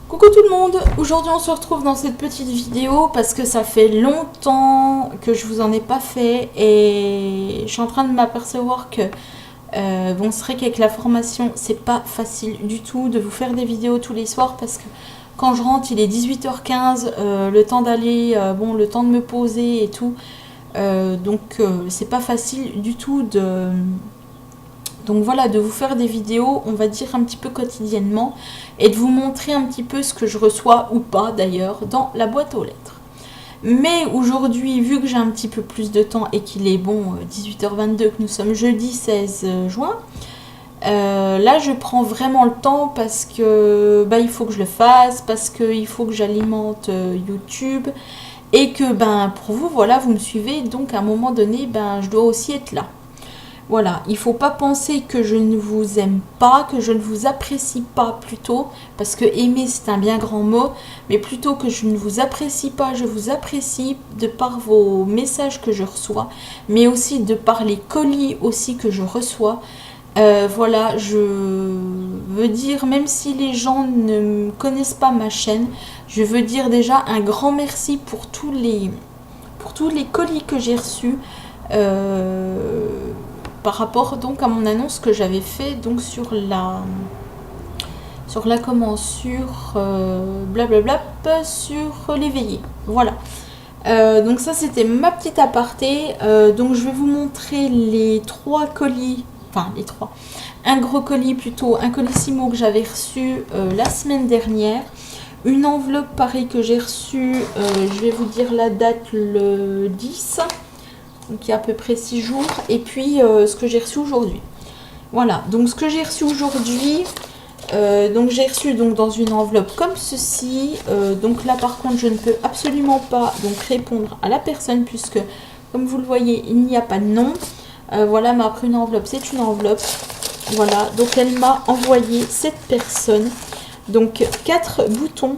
Coucou tout le monde, aujourd'hui on se retrouve dans cette petite vidéo parce que ça fait longtemps que je vous en ai pas fait et je suis en train de m'apercevoir que bon, c'est vrai qu'avec la formation c'est pas facile du tout de vous faire des vidéos tous les soirs parce que quand je rentre il est 18h15, le temps d'aller, bon, le temps de me poser et tout, donc c'est pas facile du tout de... Donc voilà, de vous faire des vidéos, on va dire un petit peu quotidiennement, et de vous montrer un petit peu ce que je reçois, ou pas d'ailleurs, dans la boîte aux lettres. Mais aujourd'hui, vu que j'ai un petit peu plus de temps et qu'il est bon 18h22, que nous sommes jeudi 16 juin, là je prends vraiment le temps parce que il faut que je le fasse, parce qu'il faut que j'alimente YouTube, et que pour vous, voilà, vous me suivez, donc à un moment donné, je dois aussi être là. Voilà, il ne faut pas penser que je ne vous aime pas, que je ne vous apprécie pas plutôt, parce que aimer c'est un bien grand mot, mais plutôt que je ne vous apprécie pas, je vous apprécie de par vos messages que je reçois, mais aussi de par les colis aussi que je reçois. Voilà, je veux dire, même si les gens ne connaissent pas ma chaîne, je veux dire déjà un grand merci pour tous les colis que j'ai reçus. Par rapport donc à mon annonce que j'avais fait donc sur blablabla sur les veillées. Voilà. Donc ça c'était ma petite aparté. Donc je vais vous montrer les trois colis, enfin les trois, un gros colis plutôt, un colissimo que j'avais reçu la semaine dernière. Une enveloppe pareille que j'ai reçue, je vais vous dire la date, le 10. Donc il y a à peu près 6 jours. Et puis ce que j'ai reçu aujourd'hui. Voilà, donc ce que j'ai reçu aujourd'hui, donc j'ai reçu donc dans une enveloppe comme ceci. Donc là par contre je ne peux absolument pas donc répondre à la personne puisque comme vous le voyez il n'y a pas de nom. Voilà, mais après une enveloppe c'est une enveloppe. Voilà, donc elle m'a envoyé cette personne. Donc 4 boutons.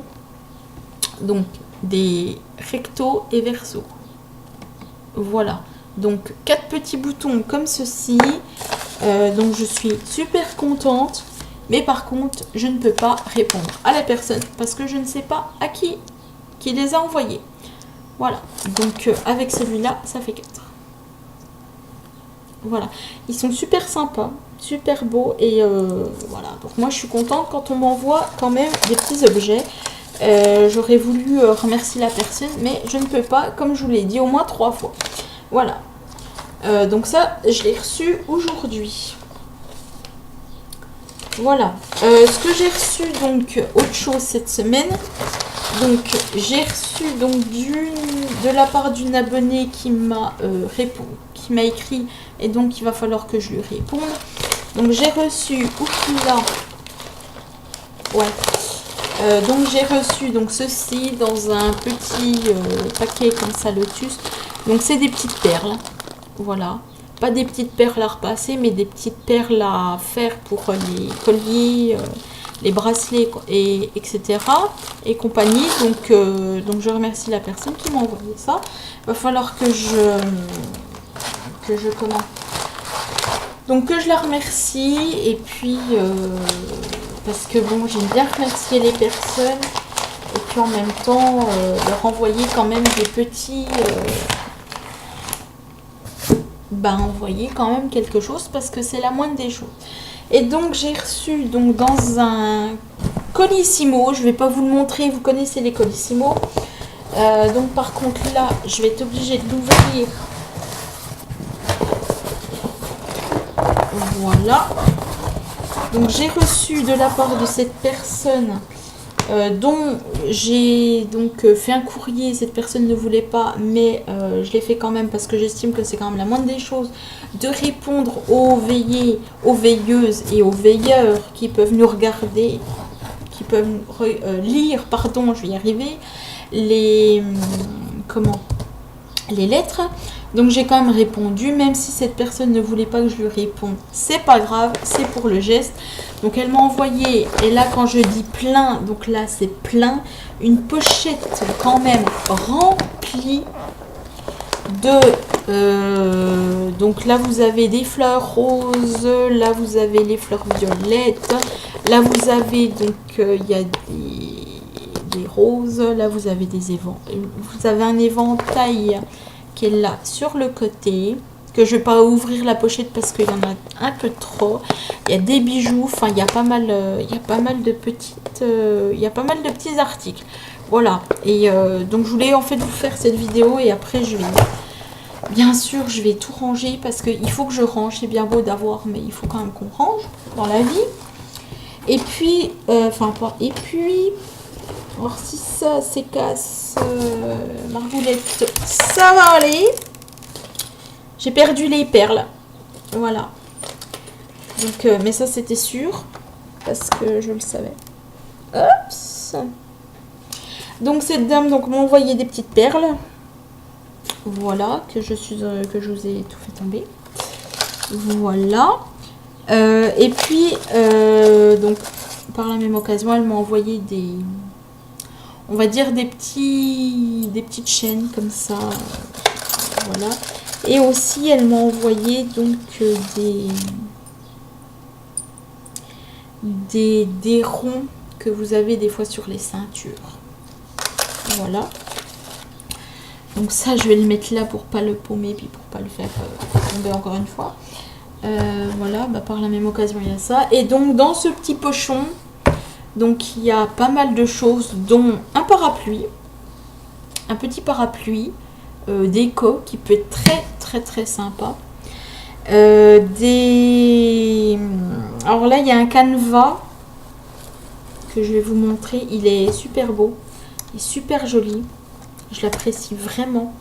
Donc des recto et verso. Voilà. Donc 4 petits boutons comme ceci. Donc je suis super contente. Mais par contre, je ne peux pas répondre à la personne parce que je ne sais pas à qui les a envoyés. Voilà. Donc avec celui-là, ça fait 4. Voilà. Ils sont super sympas, super beaux. Et voilà. Donc moi, je suis contente quand on m'envoie quand même des petits objets. J'aurais voulu remercier la personne, mais je ne peux pas, comme je vous l'ai dit au moins 3 fois. Voilà. Donc ça, je l'ai reçu aujourd'hui. Voilà. Ce que j'ai reçu, donc, autre chose cette semaine. Donc, j'ai reçu donc de la part d'une abonnée qui m'a écrit, et donc il va falloir que je lui réponde. Donc, j'ai reçu Oukila. Ouais. Donc, j'ai reçu donc ceci dans un petit paquet comme ça, Lotus. Donc, c'est des petites perles. Voilà, pas des petites perles à repasser, mais des petites perles à faire pour les colliers, les bracelets, et etc. et compagnie. Donc je remercie la personne qui m'a envoyé ça. Il va falloir que je comment, donc que je la remercie, et puis parce que bon, j'aime bien remercier les personnes, et puis en même temps leur envoyer quand même des petits envoyer quand même quelque chose parce que c'est la moindre des choses. Et donc j'ai reçu donc dans un colissimo, je vais pas vous le montrer, vous connaissez les colissimos. Donc par contre là, je vais être obligée de l'ouvrir. Voilà. Donc j'ai reçu de la part de cette personne dont j'ai donc fait un courrier. Cette personne ne voulait pas, mais je l'ai fait quand même parce que j'estime que c'est quand même la moindre des choses de répondre aux veillées, aux veilleuses et aux veilleurs qui peuvent nous regarder, qui peuvent lire, pardon, je vais y arriver, les lettres. Donc j'ai quand même répondu, même si cette personne ne voulait pas que je lui réponde, c'est pas grave, c'est pour le geste. Donc elle m'a envoyé, et là quand je dis plein, donc là c'est plein, une pochette quand même remplie de... donc là vous avez des fleurs roses, là vous avez les fleurs violettes, là vous avez donc il y a des des roses. Là, vous avez vous avez un éventail qui est là sur le côté. Que je vais pas ouvrir la pochette parce qu'il y en a un peu trop. Il y a des bijoux. Enfin, il y a pas mal de petites, il y a pas mal de petits articles. Voilà. Et donc, je voulais en fait vous faire cette vidéo et après, bien sûr, je vais tout ranger parce qu'il faut que je range. C'est bien beau d'avoir, mais il faut quand même qu'on range dans la vie. Et puis, voir si ça s'écasse, Margoulette, ça va aller. J'ai perdu les perles, voilà. Donc, mais ça c'était sûr parce que je le savais. Oups. Donc cette dame m'a envoyé des petites perles. Voilà, que je vous ai tout fait tomber. Voilà. Et puis, donc, par la même occasion, elle m'a envoyé on va dire des petites chaînes comme ça. Voilà. Et aussi, elle m'a envoyé donc des ronds que vous avez des fois sur les ceintures. Voilà. Donc ça, je vais le mettre là pour pas le paumer, puis pour pas le faire tomber encore une fois. Voilà, par la même occasion, il y a ça. Et donc, dans ce petit pochon, donc il y a pas mal de choses, dont un parapluie, un petit parapluie déco qui peut être très très très sympa. Alors là, il y a un canevas que je vais vous montrer. Il est super beau, il est super joli. Je l'apprécie vraiment,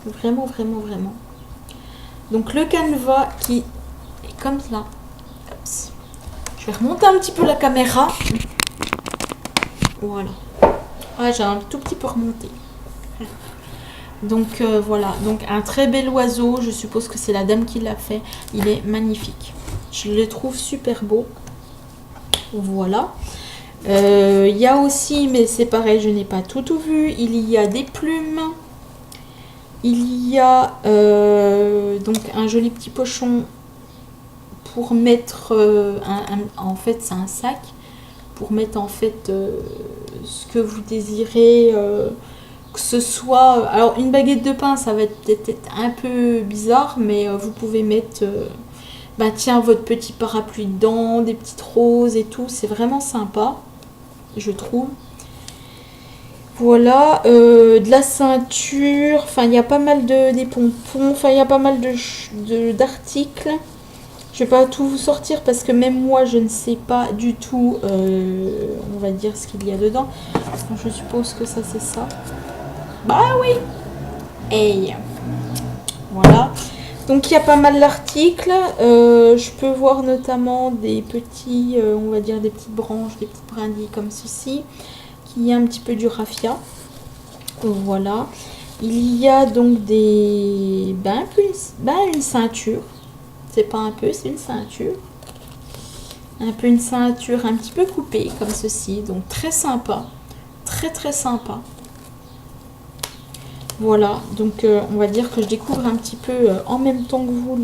vraiment, vraiment, vraiment. Donc le canevas qui est comme ça. Oups. Je vais remonter un petit peu la caméra. Voilà. Ah, j'ai un tout petit peu remonté. Donc voilà, donc un très bel oiseau. Je suppose que c'est la dame qui l'a fait. Il est magnifique. Je le trouve super beau. Voilà. Il y a aussi, mais c'est pareil, je n'ai pas tout vu. Il y a des plumes. Il y a donc un joli petit pochon pour mettre en fait c'est un sac pour mettre en fait ce que vous désirez, que ce soit, alors une baguette de pain ça va être peut-être un peu bizarre, mais vous pouvez mettre tiens, votre petit parapluie dedans, des petites roses et tout, c'est vraiment sympa, je trouve. Voilà, de la ceinture, enfin il y a pas mal des pompons, enfin il y a pas mal d'articles. Je vais pas tout vous sortir parce que même moi je ne sais pas du tout, on va dire ce qu'il y a dedans. Donc, je suppose que ça c'est ça. Bah oui. Hey. Voilà. Donc il y a pas mal d'articles. Je peux voir notamment des petits, on va dire des petites branches, des petites brindilles comme ceci. Il y a un petit peu du raffia. Voilà. Il y a donc une ceinture. C'est pas un peu, c'est une ceinture. Un peu une ceinture un petit peu coupée comme ceci. Donc très sympa. Très très sympa. Voilà. Donc on va dire que je découvre un petit peu en même temps que vous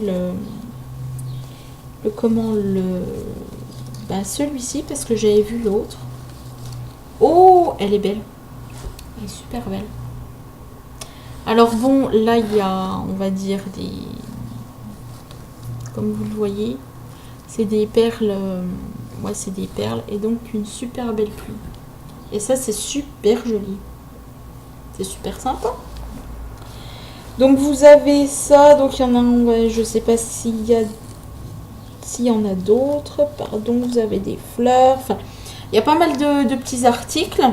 celui-ci parce que j'avais vu l'autre. Oh, elle est belle. Elle est super belle. Alors bon, là il y a, on va dire comme vous le voyez, c'est des perles. Ouais, c'est des perles et donc une super belle plume. Et ça c'est super joli. C'est super sympa. Donc vous avez ça, donc il y en a, je sais pas s'il y en a d'autres. Pardon, vous avez des fleurs. Enfin, il y a pas mal de petits articles.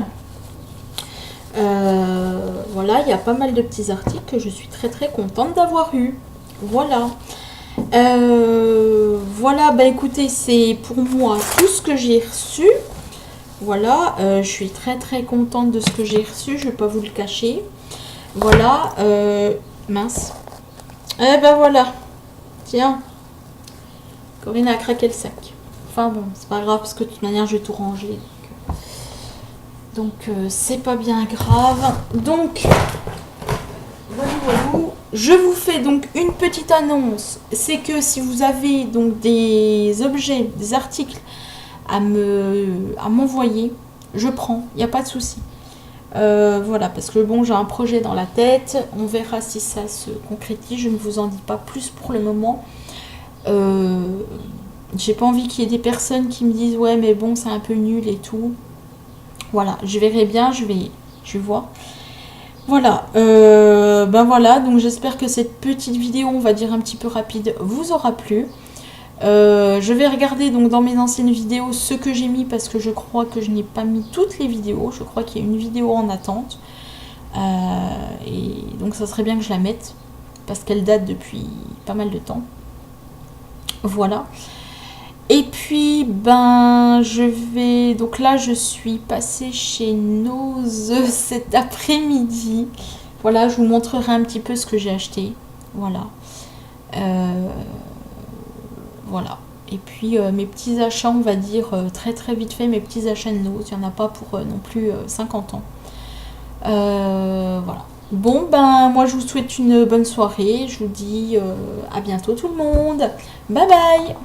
Voilà, il y a pas mal de petits articles que je suis très très contente d'avoir eu. Voilà. Voilà, écoutez, c'est pour moi tout ce que j'ai reçu. Voilà, je suis très très contente de ce que j'ai reçu, je vais pas vous le cacher. Voilà, mince. Voilà. Tiens. Corinne a craqué le sac. Enfin bon, c'est pas grave parce que de toute manière je vais tout ranger. Donc c'est pas bien grave. Donc voilà. Je vous fais donc une petite annonce. C'est que si vous avez donc des objets, des articles à m'envoyer, je prends, il n'y a pas de souci. Voilà, parce que bon, j'ai un projet dans la tête. On verra si ça se concrétise. Je ne vous en dis pas plus pour le moment. J'ai pas envie qu'il y ait des personnes qui me disent ouais, mais bon, c'est un peu nul et tout. Voilà, je verrai bien, je vais voir. Voilà, ben voilà, donc j'espère que cette petite vidéo, on va dire un petit peu rapide, vous aura plu. Je vais regarder donc dans mes anciennes vidéos ce que j'ai mis parce que je crois que je n'ai pas mis toutes les vidéos. Je crois qu'il y a une vidéo en attente. Et donc ça serait bien que je la mette parce qu'elle date depuis pas mal de temps. Voilà. Et puis, ben, je vais... Donc là, je suis passée chez Nose cet après-midi. Voilà, je vous montrerai un petit peu ce que j'ai acheté. Voilà. Voilà. Et puis, mes petits achats, on va dire, très très vite fait, mes petits achats de Nose. Il n'y en a pas pour non plus 50 ans. Voilà. Bon, ben, moi, je vous souhaite une bonne soirée. Je vous dis à bientôt tout le monde. Bye bye!